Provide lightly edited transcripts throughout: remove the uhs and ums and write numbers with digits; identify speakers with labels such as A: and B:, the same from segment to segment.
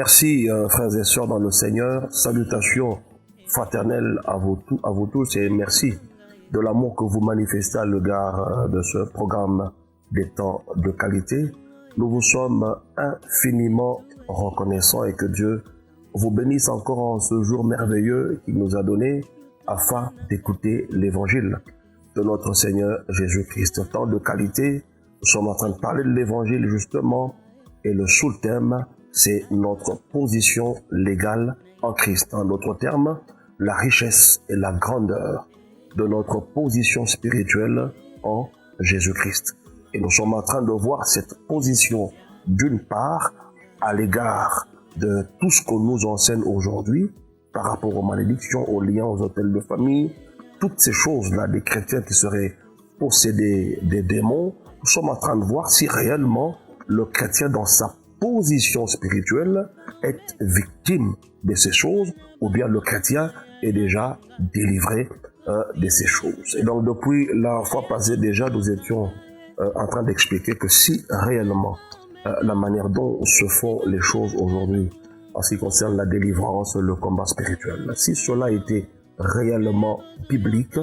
A: Merci, frères et sœurs dans le Seigneur. Salutations fraternelles à vous tous et merci de l'amour que vous manifestez à l'égard de ce programme des temps de qualité. Nous vous sommes infiniment reconnaissants et que Dieu vous bénisse encore en ce jour merveilleux qu'il nous a donné afin d'écouter l'évangile de notre Seigneur Jésus-Christ. Temps de qualité, nous sommes en train de parler de l'évangile justement et le sous-thème, c'est notre position légale en Christ. En d'autres termes, la richesse et la grandeur de notre position spirituelle en Jésus-Christ. Et nous sommes en train de voir cette position d'une part à l'égard de tout ce qu'on nous enseigne aujourd'hui par rapport aux malédictions, aux liens, aux hôtels de famille, toutes ces choses-là des chrétiens qui seraient possédés des démons. Nous sommes en train de voir si réellement le chrétien dans sa position spirituelle est victime de ces choses ou bien le chrétien est déjà délivré de ces choses. Et donc depuis la fois passée déjà nous étions en train d'expliquer que si réellement la manière dont se font les choses aujourd'hui en ce qui concerne la délivrance, le combat spirituel, si cela était réellement biblique,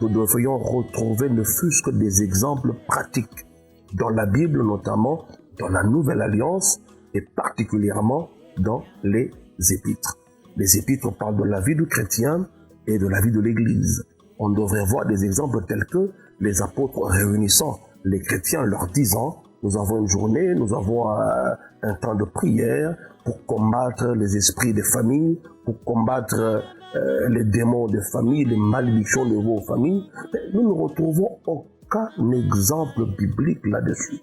A: nous devrions retrouver ne fût-ce que des exemples pratiques dans la Bible, notamment dans la Nouvelle Alliance et particulièrement dans les Épîtres. Les Épîtres parlent de la vie du chrétien et de la vie de l'Église. On devrait voir des exemples tels que les apôtres réunissant les chrétiens leur disant « Nous avons une journée, nous avons un temps de prière pour combattre les esprits des familles, pour combattre les démons des familles, les malédictions de vos familles. » Nous ne retrouvons aucun exemple biblique là-dessus.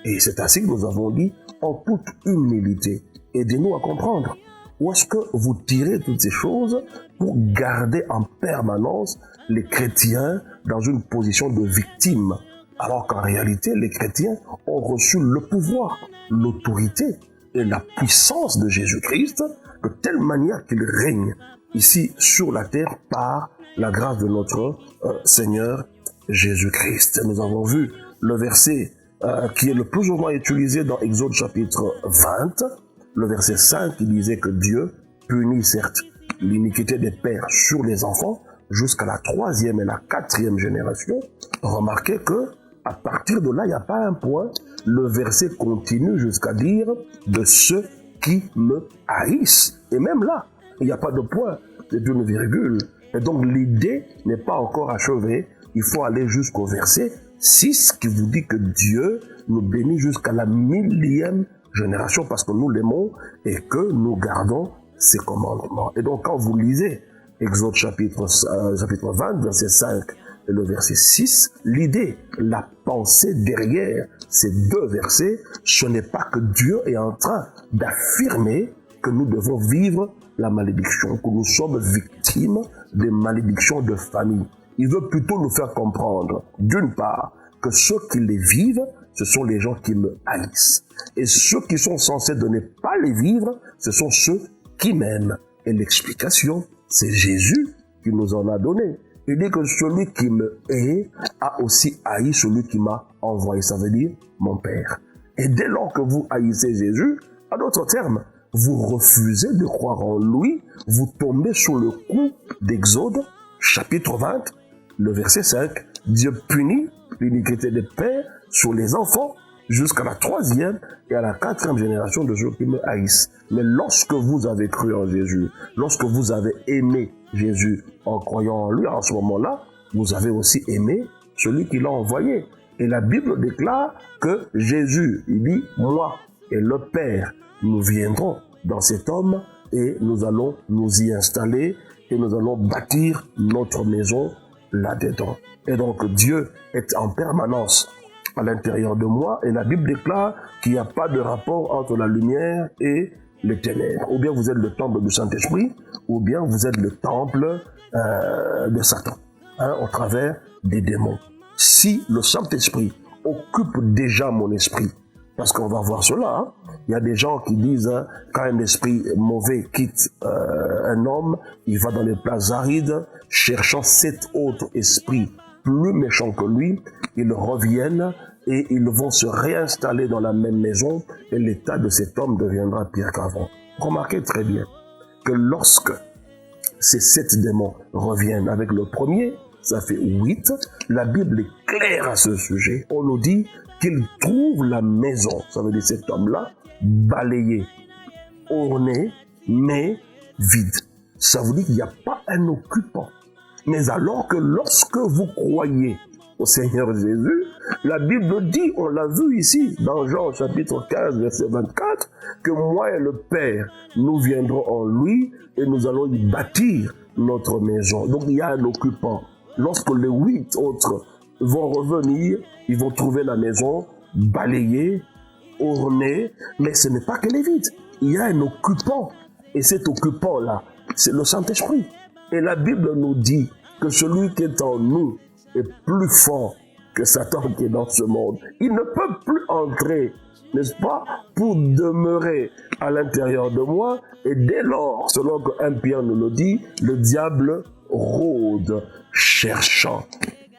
A: Et c'est ainsi que nous avons dit, en toute humilité, aidez-nous à comprendre où est-ce que vous tirez toutes ces choses pour garder en permanence les chrétiens dans une position de victime, alors qu'en réalité, les chrétiens ont reçu le pouvoir, l'autorité et la puissance de Jésus-Christ de telle manière qu'il règne ici sur la terre par la grâce de notre Seigneur Jésus-Christ. Nous avons vu le verset qui est le plus souvent utilisé dans Exode chapitre 20, le verset 5 qui disait que Dieu punit certes l'iniquité des pères sur les enfants jusqu'à la 3e et la 4e génération. Remarquez que à partir de là, il n'y a pas un point. Le verset continue jusqu'à dire de ceux qui me haïssent. Et même là, il n'y a pas de point, c'est une virgule. Et donc l'idée n'est pas encore achevée. Il faut aller jusqu'au verset 6 qui vous dit que Dieu nous bénit jusqu'à la 1000e génération parce que nous l'aimons et que nous gardons ses commandements. Et donc quand vous lisez Exode chapitre 20, verset 5 et le verset 6, l'idée, la pensée derrière ces deux versets, ce n'est pas que Dieu est en train d'affirmer que nous devons vivre la malédiction, que nous sommes victimes des malédictions de famille. Il veut plutôt nous faire comprendre, d'une part, que ceux qui les vivent, ce sont les gens qui me haïssent. Et ceux qui sont censés de ne pas les vivre, ce sont ceux qui m'aiment. Et l'explication, c'est Jésus qui nous en a donné. Il dit que celui qui me hait a aussi haï celui qui m'a envoyé. Ça veut dire mon Père. Et dès lors que vous haïssez Jésus, en d'autres termes, vous refusez de croire en lui, vous tombez sous le coup d'Exode, chapitre 20, le verset 5. Dieu punit l'iniquité des pères sur les enfants jusqu'à la 3e et à la 4e génération de ceux qui me haïssent. Mais lorsque vous avez cru en Jésus, lorsque vous avez aimé Jésus en croyant en lui, en ce moment-là, vous avez aussi aimé celui qui l'a envoyé. Et la Bible déclare que Jésus, il dit, moi et le Père, nous viendrons dans cet homme et nous allons nous y installer et nous allons bâtir notre maison là-dedans. Et donc Dieu est en permanence à l'intérieur de moi et la Bible déclare qu'il n'y a pas de rapport entre la lumière et les ténèbres. Ou bien vous êtes le temple du Saint-Esprit, ou bien vous êtes le temple de Satan, au travers des démons. Si le Saint-Esprit occupe déjà mon esprit, parce qu'on va voir cela, il y a des gens qui disent quand un esprit mauvais quitte un homme, il va dans les places arides, cherchant 7 autres esprits plus méchants que lui, ils reviennent et ils vont se réinstaller dans la même maison et l'état de cet homme deviendra pire qu'avant. Remarquez très bien que lorsque ces 7 démons reviennent avec le premier, ça fait 8, la Bible est claire à ce sujet. On nous dit qu'ils trouvent la maison, ça veut dire cet homme-là, balayé, orné, mais vide. Ça veut dire qu'il n'y a pas un occupant. Mais alors que lorsque vous croyez au Seigneur Jésus, la Bible dit, on l'a vu ici, dans Jean chapitre 15, verset 24, que moi et le Père, nous viendrons en lui et nous allons y bâtir notre maison. Donc il y a un occupant. Lorsque les 8 autres vont revenir, ils vont trouver la maison balayée, ornée, mais ce n'est pas qu'elle est vide. Il y a un occupant. Et cet occupant-là, c'est le Saint-Esprit. Et la Bible nous dit que celui qui est en nous est plus fort que Satan qui est dans ce monde. Il ne peut plus entrer, n'est-ce pas, pour demeurer à l'intérieur de moi. Et dès lors, selon que 1 Pierre nous le dit, le diable rôde, cherchant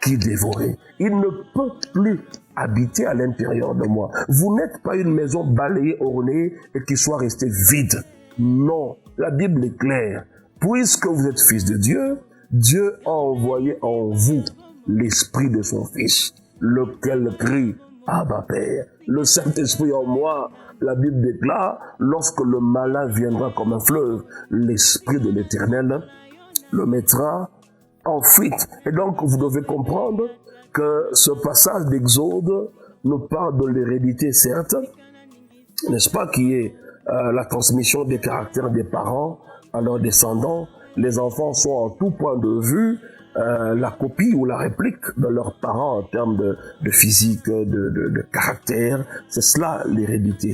A: qui dévorer. Il ne peut plus habiter à l'intérieur de moi. Vous n'êtes pas une maison balayée, ornée et qui soit restée vide. Non, la Bible est claire. Puisque vous êtes fils de Dieu, Dieu a envoyé en vous l'Esprit de son Fils, lequel crie « Abba Père ». Le Saint-Esprit en moi, la Bible déclare, lorsque le malin viendra comme un fleuve, l'Esprit de l'Éternel le mettra en fuite. Et donc, vous devez comprendre que ce passage d'Exode nous parle de l'hérédité, certes, n'est-ce pas, qui est la transmission des caractères des parents à leurs descendants. Les enfants sont en tout point de vue la copie ou la réplique de leurs parents en termes de physique, de caractère. C'est cela l'hérédité.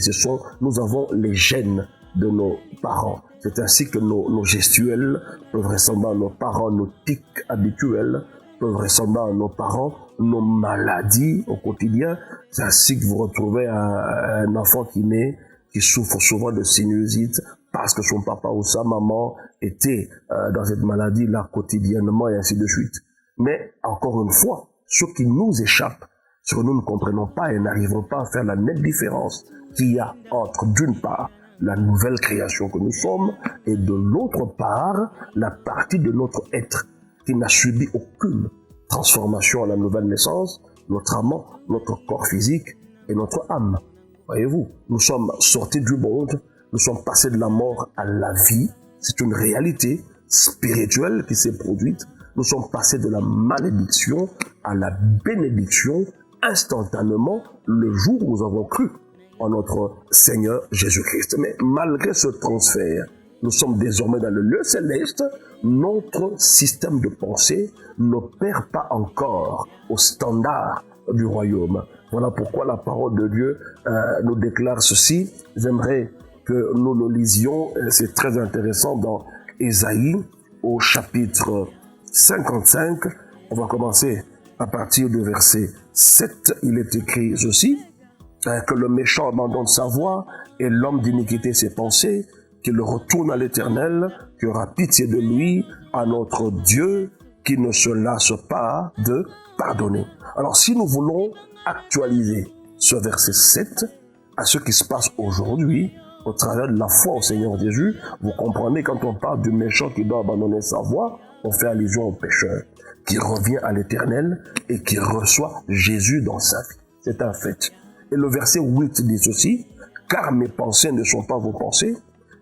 A: Nous avons les gènes de nos parents. C'est ainsi que nos gestuels peuvent ressembler à nos parents, nos tics habituels peuvent ressembler à nos parents, nos maladies au quotidien. C'est ainsi que vous retrouvez un enfant qui naît, qui souffre souvent de sinusite parce que son papa ou sa maman était dans cette maladie-là quotidiennement et ainsi de suite. Mais encore une fois, ce qui nous échappe, ce que nous ne comprenons pas et n'arrivons pas à faire la nette différence qu'il y a entre, d'une part, la nouvelle création que nous sommes et de l'autre part, la partie de notre être qui n'a subi aucune transformation à la nouvelle naissance, notamment notre corps physique et notre âme. Voyez-vous, nous sommes sortis du monde, nous sommes passés de la mort à la vie. C'est une réalité spirituelle qui s'est produite. Nous sommes passés de la malédiction à la bénédiction instantanément le jour où nous avons cru en notre Seigneur Jésus-Christ. Mais malgré ce transfert, nous sommes désormais dans le lieu céleste. Notre système de pensée n'opère pas encore au standard du royaume. Voilà pourquoi la parole de Dieu nous déclare ceci. J'aimerais que nous le lisions. C'est très intéressant dans Ésaïe au chapitre 55. On va commencer à partir du verset 7. Il est écrit ceci, que le méchant abandonne sa voie et l'homme d'iniquité ses pensées, qu'il retourne à l'Éternel, qui aura pitié de lui, à notre Dieu, qui ne se lasse pas de pardonner. Alors si nous voulons actualiser ce verset 7 à ce qui se passe aujourd'hui, au travers de la foi au Seigneur Jésus, vous comprenez, quand on parle du méchant qui doit abandonner sa voie, on fait allusion au pécheur, qui revient à l'Éternel et qui reçoit Jésus dans sa vie. C'est un fait. Et le verset 8 dit ceci, « Car mes pensées ne sont pas vos pensées,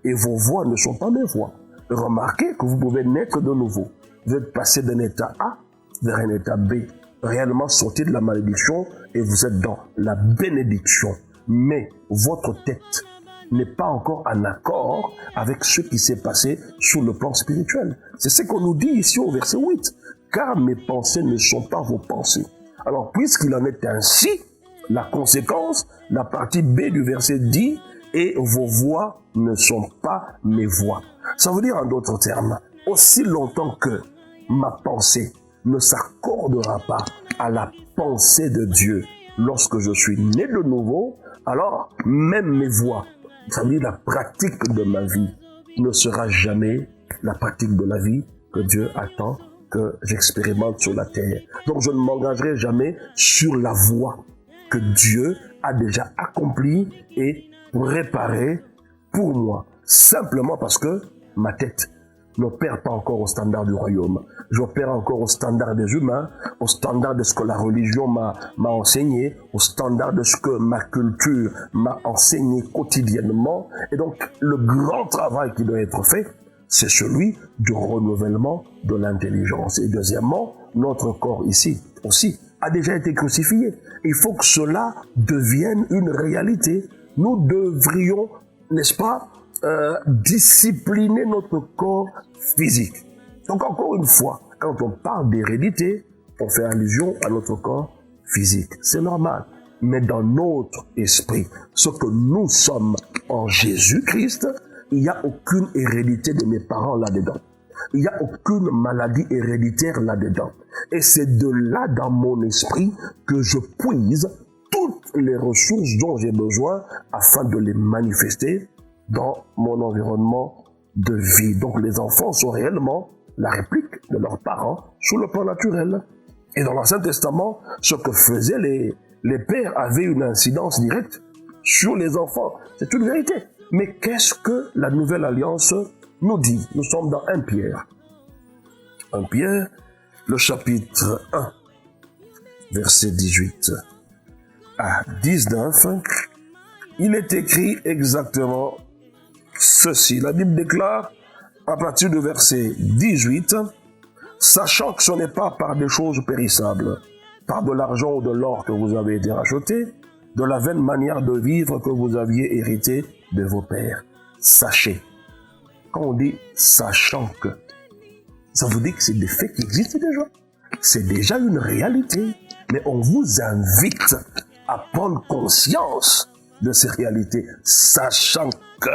A: et vos voix ne sont pas mes voix. » Remarquez que vous pouvez naître de nouveau. Vous êtes passé d'un état A vers un état B, réellement sorti de la malédiction, et vous êtes dans la bénédiction. Mais votre tête n'est pas encore en accord avec ce qui s'est passé sur le plan spirituel. C'est ce qu'on nous dit ici au verset 8. « Car mes pensées ne sont pas vos pensées. » Alors, puisqu'il en est ainsi, la conséquence, la partie B du verset dit « Et vos voix ne sont pas mes voix. » Ça veut dire en d'autres termes, aussi longtemps que ma pensée ne s'accordera pas à la pensée de Dieu lorsque je suis né de nouveau, alors même mes voix, ça veut dire la pratique de ma vie, ne sera jamais la pratique de la vie que Dieu attend que j'expérimente sur la terre. Donc je ne m'engagerai jamais sur la voie que Dieu a déjà accomplie et préparée pour moi. simplement parce que ma tête n'opère pas encore au standard du royaume. J'opère encore au standard des humains, au standard de ce que la religion m'a enseigné, au standard de ce que ma culture m'a enseigné quotidiennement. Et donc, le grand travail qui doit être fait, c'est celui du renouvellement de l'intelligence. Et deuxièmement, notre corps ici aussi a déjà été crucifié. Il faut que cela devienne une réalité. Nous devrions, n'est-ce pas, discipliner notre corps physique. Donc encore une fois, quand on parle d'hérédité, on fait allusion à notre corps physique. C'est normal. Mais dans notre esprit, ce que nous sommes en Jésus-Christ, il n'y a aucune hérédité de mes parents là-dedans. Il n'y a aucune maladie héréditaire là-dedans. Et c'est de là, dans mon esprit, que je puise toutes les ressources dont j'ai besoin afin de les manifester dans mon environnement de vie. Donc les enfants sont réellement la réplique de leurs parents sous le plan naturel. Et dans l'Ancien Testament, ce que faisaient les pères avait une incidence directe sur les enfants. C'est une vérité. Mais qu'est-ce que la Nouvelle Alliance nous dit? Nous sommes dans 1 Pierre. 1 Pierre, le chapitre 1, verset 18 à 19, il est écrit exactement ceci. La Bible déclare, à partir du verset 18, « Sachant que ce n'est pas par des choses périssables, par de l'argent ou de l'or que vous avez été rachetés, de la vaine manière de vivre que vous aviez hérité de vos pères. Sachez. » Quand on dit « sachant que », ça vous dit que c'est des faits qui existent déjà. C'est déjà une réalité. Mais on vous invite à prendre conscience de ces réalités, sachant que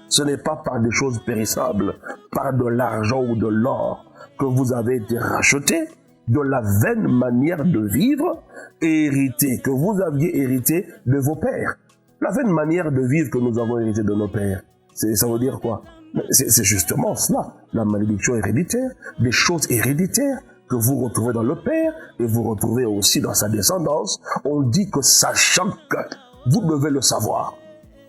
A: ce n'est pas par des choses périssables, par de l'argent ou de l'or que vous avez été rachetés, de la vaine manière de vivre hérité, que vous aviez hérité de vos pères. La vaine manière de vivre que nous avons hérité de nos pères, ça veut dire quoi? C'est justement cela, la malédiction héréditaire, des choses héréditaires que vous retrouvez dans le père et vous retrouvez aussi dans sa descendance. On dit que sachant que, vous devez le savoir,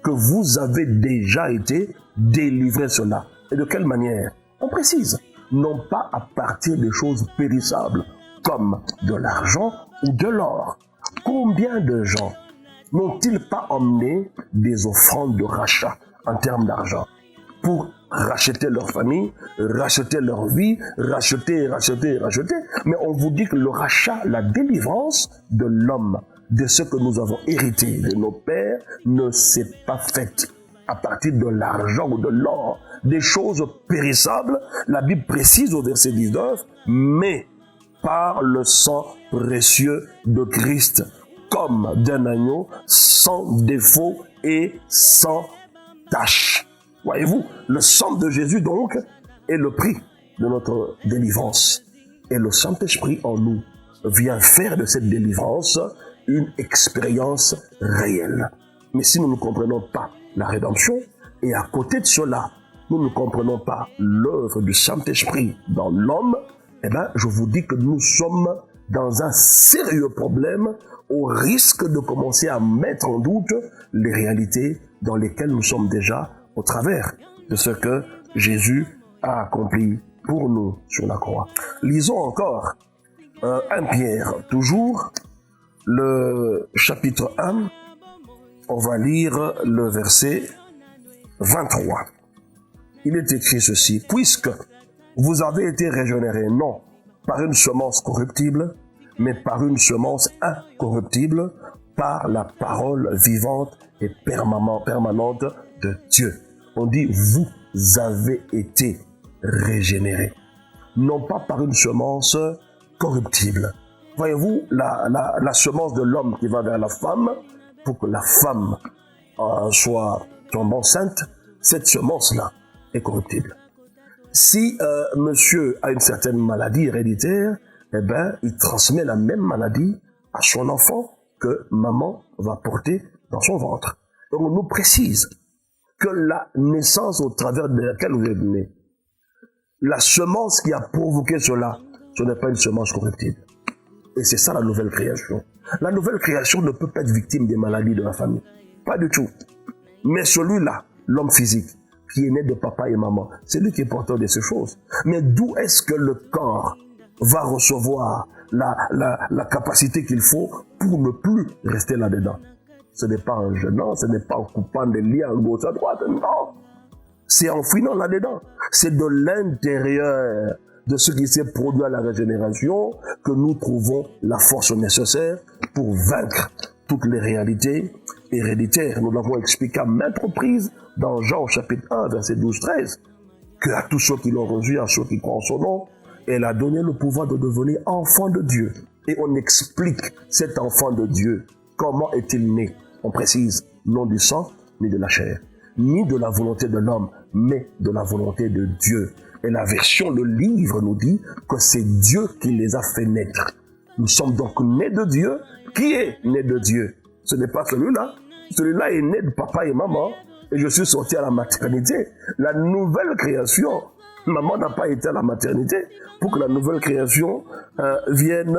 A: que vous avez déjà été délivré cela. Et de quelle manière? On précise, non pas à partir des choses périssables, comme de l'argent ou de l'or. Combien de gens n'ont-ils pas emmené des offrandes de rachat en termes d'argent pour racheter leur famille, racheter leur vie, racheter, mais on vous dit que le rachat, la délivrance de l'homme, de ce que nous avons hérité de nos pères, ne s'est pas faite à partir de l'argent ou de l'or, des choses périssables. La Bible précise au verset 19, mais par le sang précieux de Christ, comme d'un agneau, sans défaut et sans tache. Voyez-vous, le sang de Jésus donc est le prix de notre délivrance. Et le Saint-Esprit en nous vient faire de cette délivrance une expérience réelle. Mais si nous ne comprenons pas la rédemption, et à côté de cela, nous ne comprenons pas l'œuvre du Saint-Esprit dans l'homme, eh bien, je vous dis que nous sommes dans un sérieux problème au risque de commencer à mettre en doute les réalités dans lesquelles nous sommes déjà au travers de ce que Jésus a accompli pour nous sur la croix. Lisons encore 1 Pierre, toujours le chapitre 1, on va lire le verset 23. Il est écrit ceci, « Puisque vous avez été régénérés, non par une semence corruptible, mais par une semence incorruptible, par la parole vivante et permanente de Dieu. » On dit, vous avez été régénérés, non pas par une semence corruptible. Voyez-vous, la semence de l'homme qui va vers la femme, pour que la femme soit tombe enceinte, cette semence-là est corruptible. Si monsieur a une certaine maladie héréditaire, eh ben, il transmet la même maladie à son enfant que maman va porter dans son ventre. Donc on nous précise que la naissance au travers de laquelle vous êtes né, la semence qui a provoqué cela, ce n'est pas une semence corruptible. Et c'est ça la nouvelle création. La nouvelle création ne peut pas être victime des maladies de la famille. Pas du tout. Mais celui-là, l'homme physique, qui est né de papa et maman. C'est lui qui est porteur de ces choses. Mais d'où est-ce que le corps va recevoir la capacité qu'il faut pour ne plus rester là-dedans? Ce n'est pas en jeûnant, ce n'est pas en coupant des liens à gauche à droite, non. C'est en fouillant là-dedans. C'est de l'intérieur de ce qui s'est produit à la régénération que nous trouvons la force nécessaire pour vaincre toutes les réalités héréditaires. Nous l'avons expliqué à maintes reprises dans Jean chapitre 1, verset 12-13, que à tous ceux qui l'ont reçu, à ceux qui croient en son nom, elle a donné le pouvoir de devenir enfant de Dieu. Et on explique cet enfant de Dieu. Comment est-il né? On précise, non du sang, ni de la chair, ni de la volonté de l'homme, mais de la volonté de Dieu. Et la version, le livre nous dit que c'est Dieu qui les a fait naître. Nous sommes donc nés de Dieu. Qui est né de Dieu? Ce n'est pas celui-là. Celui-là est né de papa et maman. Et je suis sorti à la maternité. La nouvelle création, maman n'a pas été à la maternité pour que la nouvelle création vienne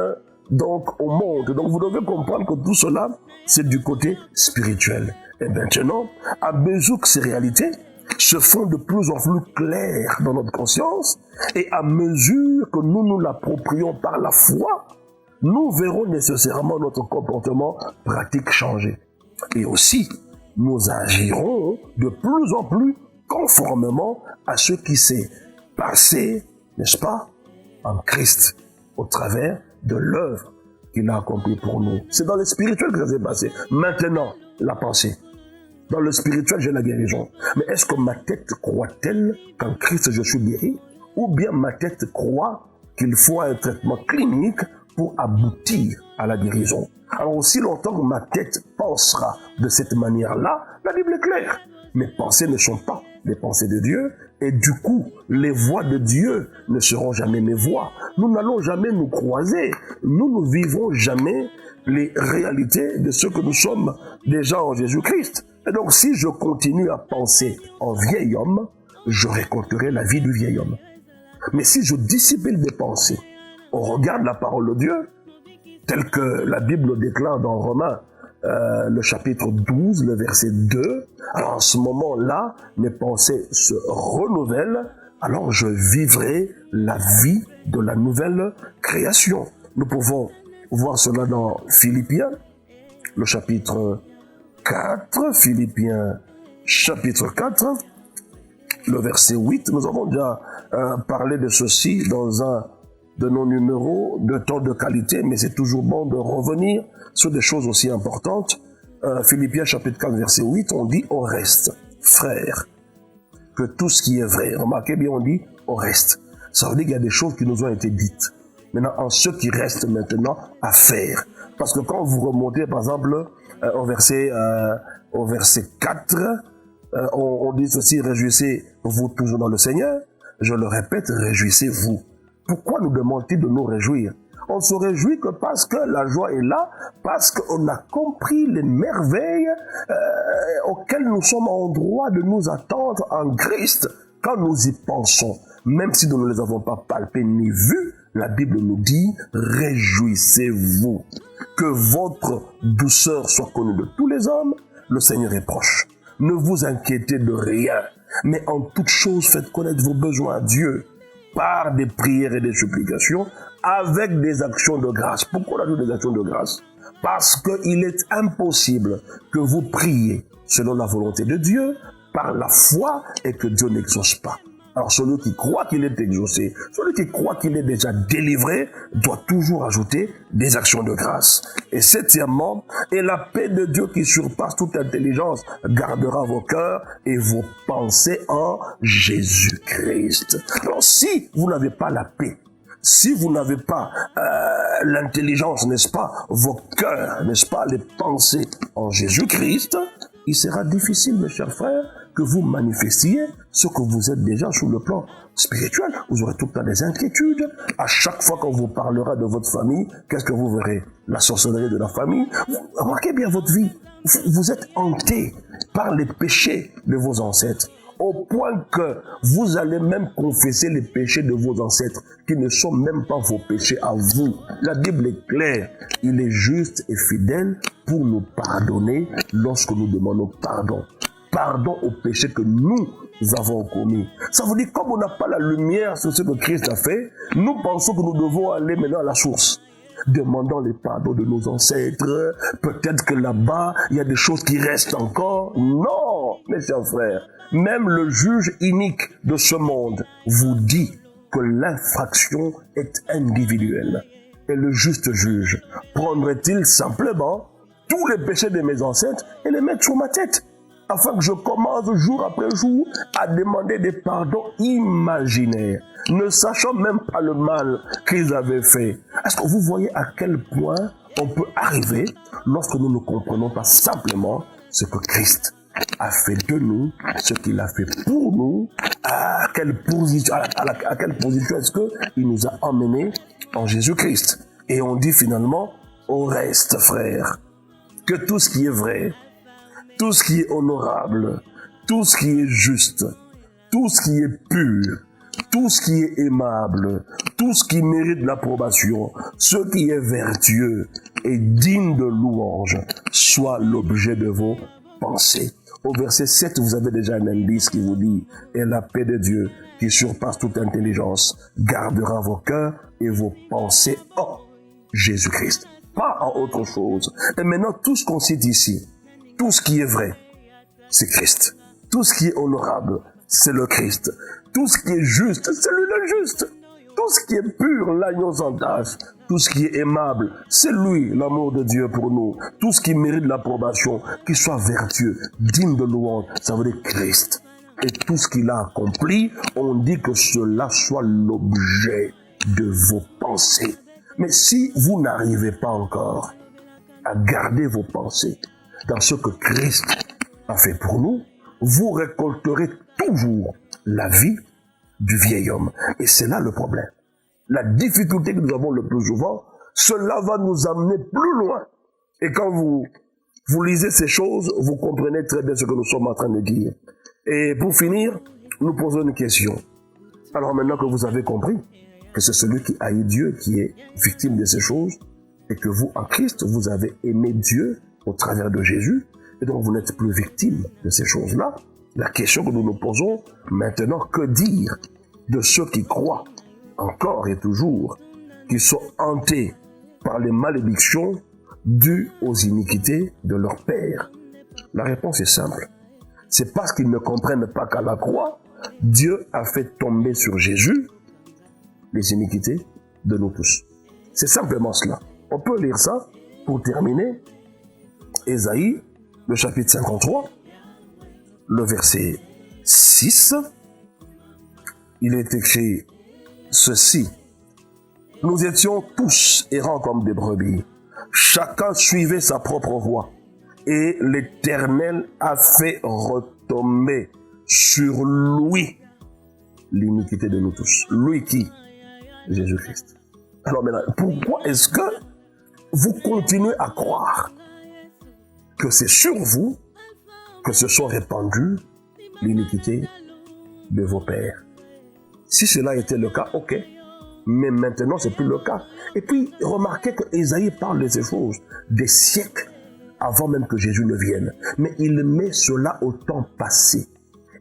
A: donc au monde. Donc vous devez comprendre que tout cela, c'est du côté spirituel. Et maintenant, à mesure que ces réalités se font de plus en plus claires dans notre conscience, et à mesure que nous nous l'approprions par la foi, nous verrons nécessairement notre comportement pratique changer. Et aussi, nous agirons de plus en plus conformément à ce qui s'est passé, n'est-ce pas, en Christ, au travers de l'œuvre qu'il a accomplie pour nous. C'est dans le spirituel que ça s'est passé. Maintenant, la pensée. Dans le spirituel, j'ai la guérison. Mais est-ce que ma tête croit-elle qu'en Christ je suis guéri? Ou bien ma tête croit qu'il faut un traitement clinique pour aboutir à la guérison? Alors aussi longtemps que ma tête pensera de cette manière-là, la Bible est claire. Mes pensées ne sont pas les pensées de Dieu, et du coup, les voies de Dieu ne seront jamais mes voies. Nous n'allons jamais nous croiser. Nous ne vivrons jamais les réalités de ce que nous sommes déjà en Jésus-Christ. Et donc, si je continue à penser en vieil homme, je récolterai la vie du vieil homme. Mais si je discipline mes pensées, on regarde la parole de Dieu, telle que la Bible déclare dans Romains, le chapitre 12, le verset 2, alors en ce moment-là, mes pensées se renouvellent, alors je vivrai la vie de la nouvelle création. Nous pouvons voir cela dans Philippiens, le chapitre 4, Philippiens chapitre 4, le verset 8. Nous avons déjà parlé de ceci dans un de nos numéros de temps de qualité, mais c'est toujours bon de revenir sur des choses aussi importantes. Philippiens chapitre 4, verset 8, on dit « Au reste, frères, que tout ce qui est vrai ». Remarquez bien, on dit « au reste ». Ça veut dire qu'il y a des choses qui nous ont été dites. Maintenant, en ce qui reste maintenant à faire. Parce que quand vous remontez, par exemple, au verset 4, on dit ceci, « Réjouissez-vous toujours dans le Seigneur ». Je le répète, réjouissez-vous. Pourquoi nous demande-t-il de nous réjouir? On se réjouit que parce que la joie est là, parce qu'on a compris les merveilles auxquelles nous sommes en droit de nous attendre en Christ quand nous y pensons. Même si nous ne les avons pas palpés ni vus, la Bible nous dit « Réjouissez-vous, que votre douceur soit connue de tous les hommes, le Seigneur est proche. Ne vous inquiétez de rien, mais en toute chose faites connaître vos besoins à Dieu, par des prières et des supplications, avec des actions de grâce. Pourquoi on a des actions de grâce? Parce qu'il est impossible que vous priez selon la volonté de Dieu, par la foi, et que Dieu n'exauce pas. Alors celui qui croit qu'il est exaucé, celui qui croit qu'il est déjà délivré, doit toujours ajouter des actions de grâce. Et septièmement, et la paix de Dieu qui surpasse toute intelligence gardera vos cœurs et vos pensées en Jésus-Christ. Alors si vous n'avez pas la paix, si vous n'avez pas l'intelligence, n'est-ce pas, vos cœurs, n'est-ce pas, les pensées en Jésus-Christ, il sera difficile, mes chers frères, que vous manifestiez ce que vous êtes déjà sur le plan spirituel. Vous aurez tout le temps des inquiétudes. À chaque fois qu'on vous parlera de votre famille, qu'est-ce que vous verrez? La sorcellerie de la famille. Remarquez bien votre vie. Vous êtes hanté par les péchés de vos ancêtres, au point que vous allez même confesser les péchés de vos ancêtres, qui ne sont même pas vos péchés à vous. La Bible est claire. Il est juste et fidèle pour nous pardonner lorsque nous demandons pardon. Pardon aux péchés que nous avons commis. Ça veut dire, comme on n'a pas la lumière sur ce que Christ a fait, nous pensons que nous devons aller maintenant à la source, demandant les pardons de nos ancêtres. Peut-être que là-bas, il y a des choses qui restent encore. Non, mes chers frères, même le juge inique de ce monde vous dit que l'infraction est individuelle. Et le juste juge prendrait-il simplement tous les péchés de mes ancêtres et les mettre sur ma tête, afin que je commence jour après jour à demander des pardons imaginaires, ne sachant même pas le mal qu'ils avaient fait. Est-ce que vous voyez à quel point on peut arriver lorsque nous ne comprenons pas simplement ce que Christ a fait de nous, ce qu'il a fait pour nous, à quelle position est-ce qu'il nous a emmenés en Jésus-Christ. Et on dit finalement, au reste, frère, que tout ce qui est vrai, tout ce qui est honorable, tout ce qui est juste, tout ce qui est pur, tout ce qui est aimable, tout ce qui mérite l'approbation, ce qui est vertueux et digne de louange, soit l'objet de vos pensées. Au verset 7, vous avez déjà un indice qui vous dit « Et la paix de Dieu, qui surpasse toute intelligence, gardera vos cœurs et vos pensées en Jésus-Christ. » Pas en autre chose. Et maintenant, tout ce qu'on cite ici, tout ce qui est vrai, c'est Christ. Tout ce qui est honorable, c'est le Christ. Tout ce qui est juste, c'est lui le juste. Tout ce qui est pur, l'agneau sans tache. Tout ce qui est aimable, c'est lui, l'amour de Dieu pour nous. Tout ce qui mérite l'approbation, qui soit vertueux, digne de louange, ça veut dire Christ. Et tout ce qu'il a accompli, on dit que cela soit l'objet de vos pensées. Mais si vous n'arrivez pas encore à garder vos pensées dans ce que Christ a fait pour nous, vous récolterez toujours la vie du vieil homme. Et c'est là le problème. La difficulté que nous avons le plus souvent, cela va nous amener plus loin. Et quand vous lisez ces choses, vous comprenez très bien ce que nous sommes en train de dire. Et pour finir, nous posons une question. Alors maintenant que vous avez compris que c'est celui qui haït Dieu qui est victime de ces choses, et que vous, en Christ, vous avez aimé Dieu au travers de Jésus, et donc vous n'êtes plus victime de ces choses-là, la question que nous nous posons maintenant, que dire de ceux qui croient encore et toujours, qui sont hantés par les malédictions dues aux iniquités de leur père? La réponse est simple. C'est parce qu'ils ne comprennent pas qu'à la croix, Dieu a fait tomber sur Jésus les iniquités de nous tous. C'est simplement cela. On peut lire ça pour terminer. Ésaïe, le chapitre 53, le verset 6. Il est écrit ceci. Nous étions tous errants comme des brebis. Chacun suivait sa propre voie. Et l'Éternel a fait retomber sur lui l'iniquité de nous tous. Lui qui? Jésus-Christ. Alors maintenant, pourquoi est-ce que vous continuez à croire que c'est sur vous que se sont répandues l'iniquité de vos pères? Si cela était le cas, ok. Mais maintenant, c'est plus le cas. Et puis, remarquez que Ésaïe parle de ces choses des siècles avant même que Jésus ne vienne. Mais il met cela au temps passé.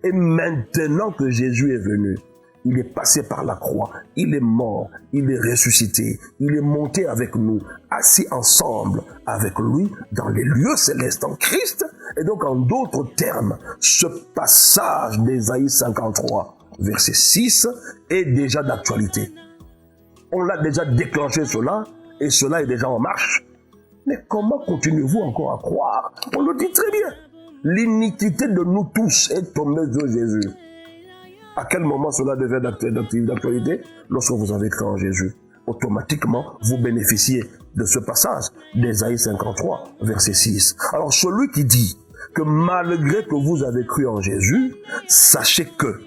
A: Et maintenant que Jésus est venu, il est passé par la croix, il est mort, il est ressuscité, il est monté avec nous, assis ensemble avec lui dans les lieux célestes en Christ. Et donc, en d'autres termes, ce passage d'Ésaïe 53, verset 6, est déjà d'actualité. On l'a déjà déclenché cela, et cela est déjà en marche. Mais comment continuez-vous encore à croire? On le dit très bien. L'iniquité de nous tous est tombée de Jésus. À quel moment cela devient d'actualité? Lorsque vous avez cru en Jésus. Automatiquement, vous bénéficiez de ce passage d'Ésaïe 53, verset 6. Alors, celui qui dit que malgré que vous avez cru en Jésus, sachez que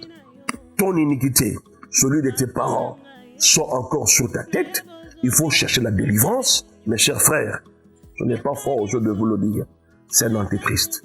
A: ton iniquité, celui de tes parents, sont encore sur ta tête, il faut chercher la délivrance. Mes chers frères, je n'ai pas froid aux yeux de vous le dire, c'est un antéchrist.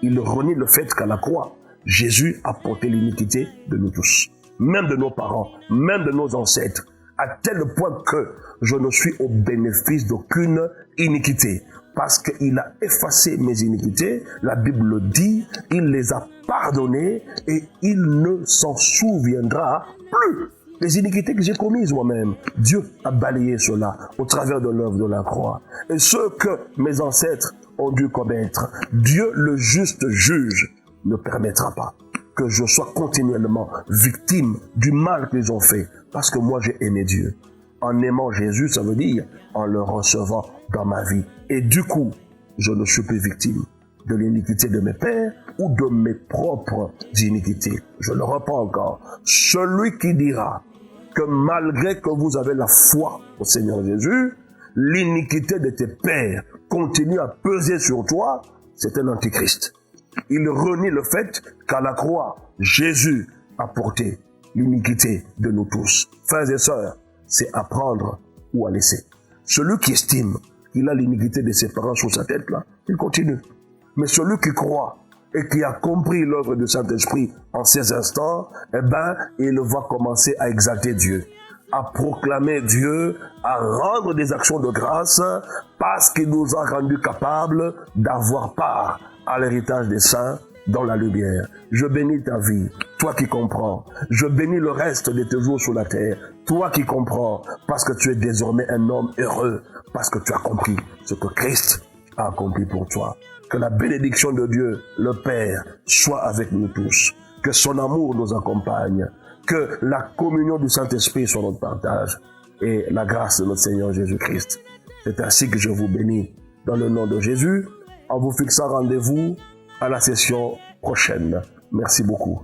A: Il renie le fait qu'à la croix, Jésus a porté l'iniquité de nous tous, même de nos parents, même de nos ancêtres, à tel point que je ne suis au bénéfice d'aucune iniquité. parce qu'il a effacé mes iniquités, la Bible dit, il les a pardonnées et il ne s'en souviendra plus. Les iniquités que j'ai commises moi-même, Dieu a balayé cela au travers de l'œuvre de la croix. Et ce que mes ancêtres ont dû commettre, Dieu le juste juge ne permettra pas que je sois continuellement victime du mal qu'ils ont fait, parce que moi j'ai aimé Dieu. En aimant Jésus, ça veut dire en le recevant dans ma vie. Et du coup, je ne suis plus victime de l'iniquité de mes pères ou de mes propres iniquités. Je le reprends encore. Celui qui dira que malgré que vous avez la foi au Seigneur Jésus, l'iniquité de tes pères continue à peser sur toi, c'est un antichrist. Il renie le fait qu'à la croix, Jésus a porté l'iniquité de nous tous. Frères et sœurs, c'est à prendre ou à laisser. Celui qui estime qu'il a l'iniquité de ses parents sur sa tête, là, il continue. Mais celui qui croit et qui a compris l'œuvre du Saint-Esprit en ces instants, il va commencer à exalter Dieu, à proclamer Dieu, à rendre des actions de grâce parce qu'il nous a rendus capables d'avoir part à l'héritage des saints dans la lumière. Je bénis ta vie, toi qui comprends. Je bénis le reste de tes jours sur la terre, toi qui comprends, parce que tu es désormais un homme heureux, parce que tu as compris ce que Christ a accompli pour toi. Que la bénédiction de Dieu, le Père, soit avec nous tous. Que son amour nous accompagne. Que la communion du Saint-Esprit soit notre partage. Et la grâce de notre Seigneur Jésus-Christ. C'est ainsi que je vous bénis dans le nom de Jésus, en vous fixant rendez-vous à la session prochaine. Merci beaucoup.